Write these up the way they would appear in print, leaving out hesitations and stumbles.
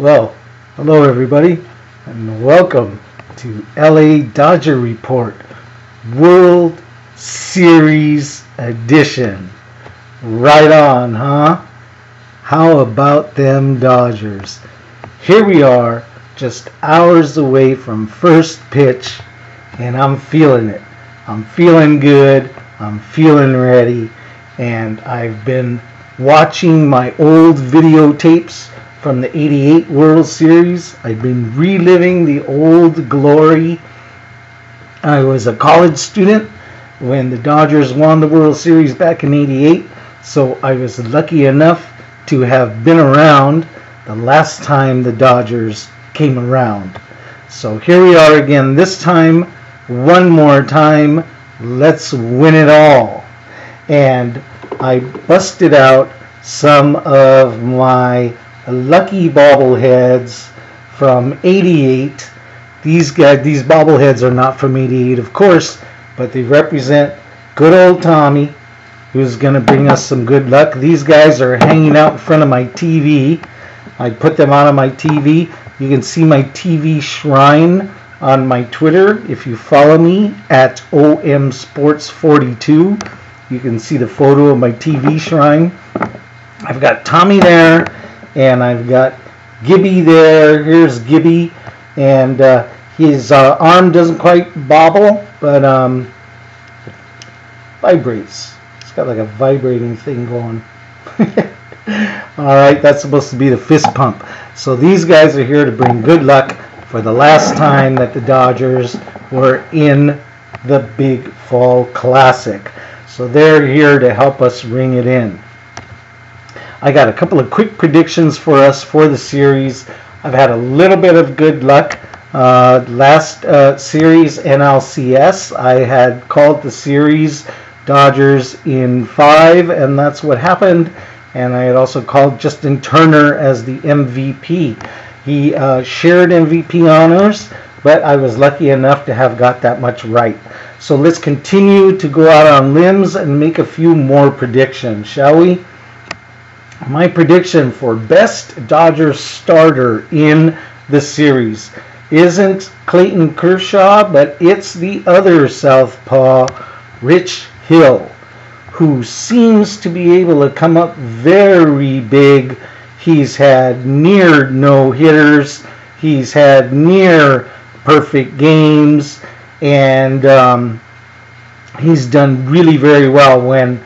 Well, hello everybody, and welcome to LA Dodger Report World Series Edition. Right on, huh? How about them Dodgers? Here we are, just hours away from first pitch, and I'm feeling it. I'm feeling good, I'm feeling ready, and I've been watching my old videotapes from the '88 World Series. I've been reliving the old glory. I was a college student when the Dodgers won the World Series back in '88, so I was lucky enough to have been around the last time the Dodgers came around. So here we are again, this time, one more time, let's win it all. And I busted out some of my lucky bobbleheads from '88. These bobbleheads are not from '88, of course, but they represent good old Tommy, who's going to bring us some good luck. These guys are hanging out in front of my TV. I put them out on my TV. You can see my TV shrine on my Twitter. If you follow me at OMSports42, you can see the photo of my TV shrine. I've got Tommy there, and I've got Gibby there. Here's Gibby, and his arm doesn't quite bobble, but vibrates. It's got like a vibrating thing going. Alright, that's supposed to be the fist pump. So these guys are here to bring good luck for the last time that the Dodgers were in the Big Fall Classic. So they're here to help us ring it in. I got a couple of quick predictions for us for the series. I've had a little bit of good luck. Last series, NLCS, I had called the series Dodgers in 5, and that's what happened. And I had also called Justin Turner as the MVP. He shared MVP honors, but I was lucky enough to have got that much right. So let's continue to go out on limbs and make a few more predictions, shall we? My prediction for best Dodgers starter in the series isn't Clayton Kershaw, but it's the other southpaw, Rich Hill, who seems to be able to come up very big. He's had near no-hitters. He's had near perfect games, and he's done really very well when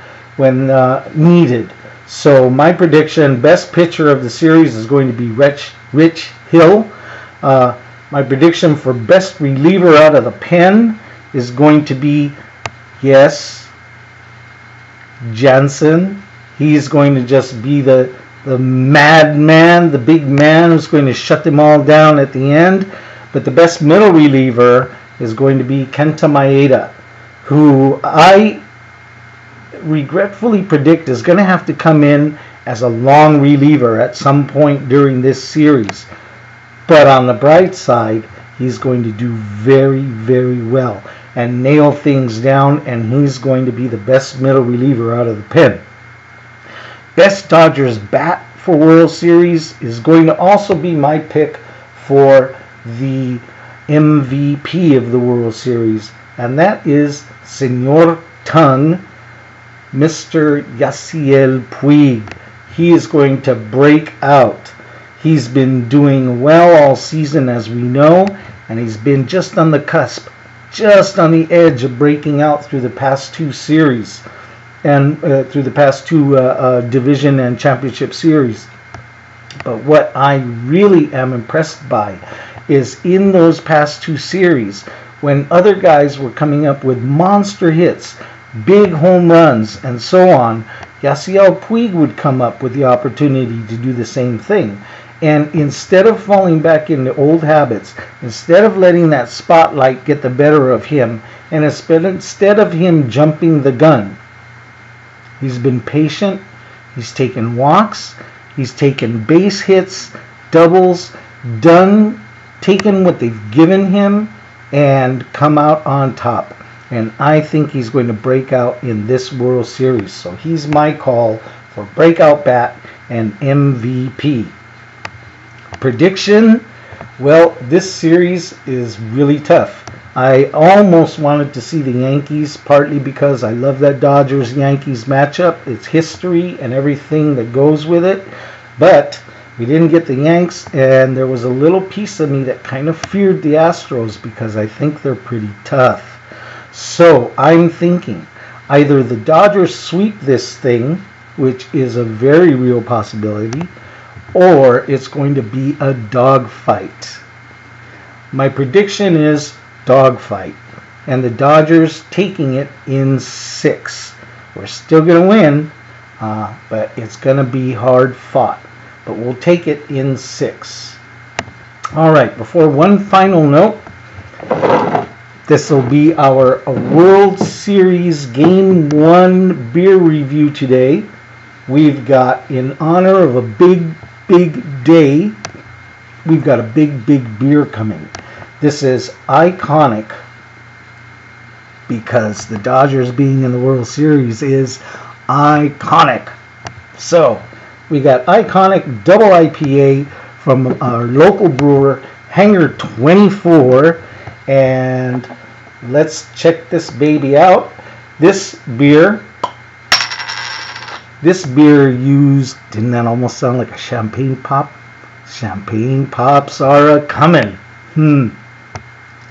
needed. So my prediction, best pitcher of the series is going to be Rich Hill. My prediction for best reliever out of the pen is going to be, yes, Jansen. He's going to just be the madman, the big man who's going to shut them all down at the end. But the best middle reliever is going to be Kenta Maeda, who I regretfully predict is going to have to come in as a long reliever at some point during this series. But on the bright side, he's going to do very, very well and nail things down, and he's going to be the best middle reliever out of the pen. Best Dodgers bat for World Series is going to also be my pick for the MVP of the World Series, and that is Senor Tongue, Mr. Yasiel Puig. He is going to break out. He's been doing well all season, as we know, and he's been just on the cusp, just on the edge of breaking out through the past two series and through the past two division and championship series. But what I really am impressed by is in those past two series, when other guys were coming up with monster hits, big home runs, and so on, Yasiel Puig would come up with the opportunity to do the same thing. And instead of falling back into old habits, instead of letting that spotlight get the better of him, and instead of him jumping the gun, he's been patient, he's taken walks, he's taken base hits, doubles, taken what they've given him, and come out on top. And I think he's going to break out in this World Series. So he's my call for breakout bat and MVP. prediction, well, this series is really tough. I almost wanted to see the Yankees, partly because I love that Dodgers-Yankees matchup. It's history and everything that goes with it. But we didn't get the Yanks, and there was a little piece of me that kind of feared the Astros because I think they're pretty tough. So I'm thinking either the Dodgers sweep this thing, which is a very real possibility, or it's going to be a dogfight. My prediction is dogfight, and the Dodgers taking it in 6. We're still going to win, but it's going to be hard fought. But we'll take it in 6. All right, before one final note, this will be our World Series Game 1 beer review today. We've got, in honor of a big day, we've got a big beer coming. This is iconic because the Dodgers being in the World Series is iconic. So we got iconic double IPA from our local brewer, Hangar 24, and let's check this baby out. This beer used, didn't that almost sound like a champagne pop? Champagne pops are a-coming.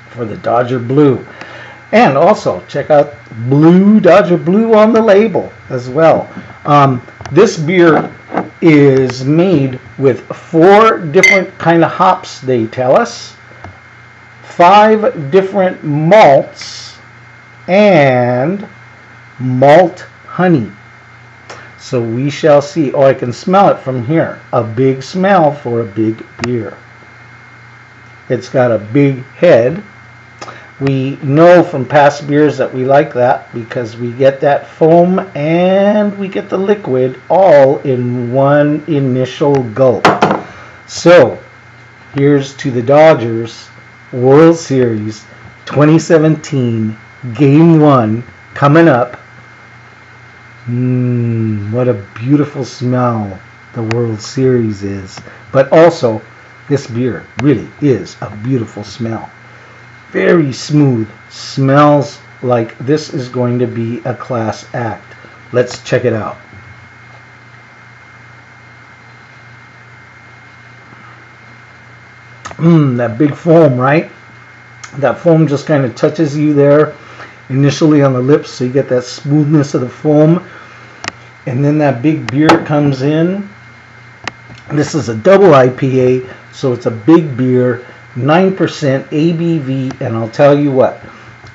For the Dodger Blue. And also, check out Blue, Dodger Blue on the label as well. This beer is made with 4 different kind of hops, they tell us. 5 different malts and malt honey. So we shall see. Oh, I can smell it from here. A big smell for a big beer. It's got a big head. We know from past beers that we like that because we get that foam and we get the liquid all in one initial gulp. So here's to the Dodgers World Series 2017 Game 1 coming up. What a beautiful smell the World Series is. But also, this beer really is a beautiful smell. Very smooth. Smells like this is going to be a class act. Let's check it out. That big foam, right? That foam just kind of touches you there initially on the lips, so you get that smoothness of the foam. And then that big beer comes in. This is a double IPA, so it's a big beer. 9% ABV, and I'll tell you what,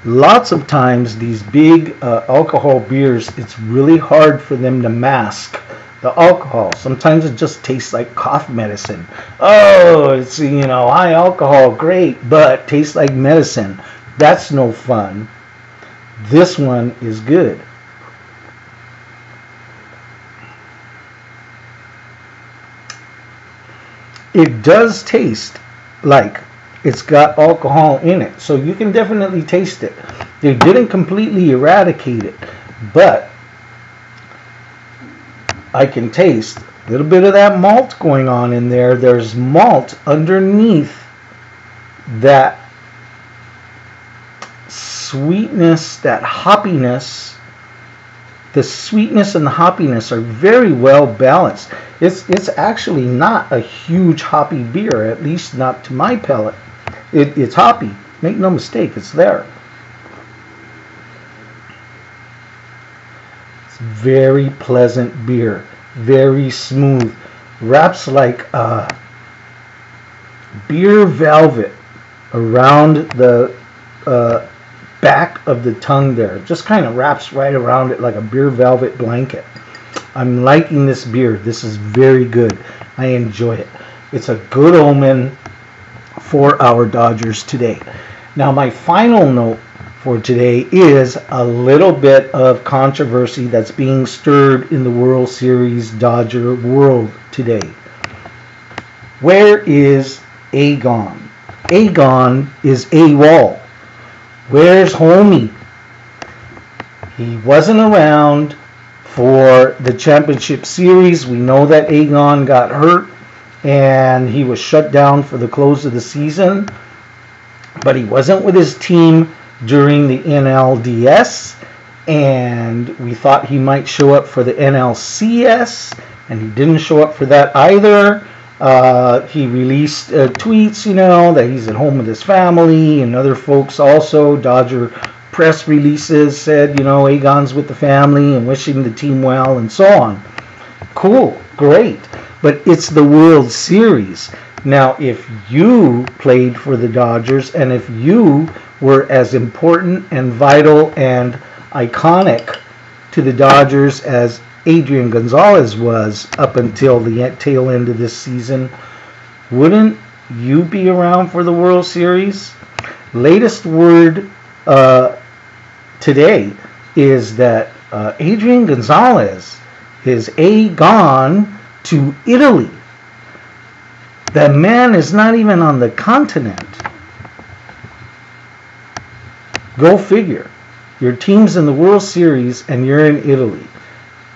lots of times these big alcohol beers, it's really hard for them to mask the alcohol. Sometimes it just tastes like cough medicine. Oh, it's, high alcohol, great, but tastes like medicine. That's no fun. This one is good. It does taste like it's got alcohol in it, so you can definitely taste it. They didn't completely eradicate it, but I can taste a little bit of that malt going on in there. There's malt underneath that sweetness, that hoppiness. The sweetness and the hoppiness are very well balanced. It's actually not a huge hoppy beer, at least not to my palate. It's hoppy. Make no mistake, it's there. It's very pleasant beer. Very smooth. Wraps like beer velvet around the back of the tongue there. It just kind of wraps right around it like a beer velvet blanket. I'm liking this beer. This is very good. I enjoy it. It's a good omen for our Dodgers today. Now, my final note for today is a little bit of controversy that's being stirred in the World Series Dodger world today. Where is Agon? Agon is AWOL. Where's homie? He wasn't around for the championship series. We know that Agon got hurt and he was shut down for the close of the season. But he wasn't with his team during the NLDS, and we thought he might show up for the NLCS, and he didn't show up for that either. He released tweets, that he's at home with his family, and other folks also. Dodger press releases said, Egon's with the family and wishing the team well, and so on. Cool, great. But it's the World Series. Now, if you played for the Dodgers, and if you were as important and vital and iconic to the Dodgers as Adrian Gonzalez was up until the tail end of this season, wouldn't you be around for the World Series? Latest word today is that Adrian Gonzalez is gone to Italy. That man is not even on the continent. Go figure. Your team's in the World Series and you're in Italy.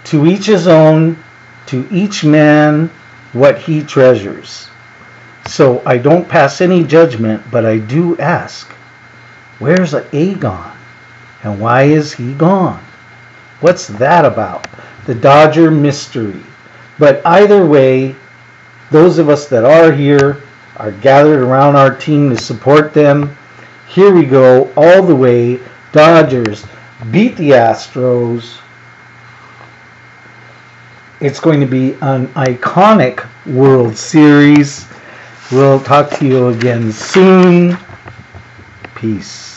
To each his own, to each man what he treasures. So I don't pass any judgment, but I do ask, where's Agon? And why is he gone? What's that about? The Dodger mystery. But either way, those of us that are here are gathered around our team to support them. Here we go, all the way. Dodgers beat the Astros. It's going to be an iconic World Series. We'll talk to you again soon. Peace.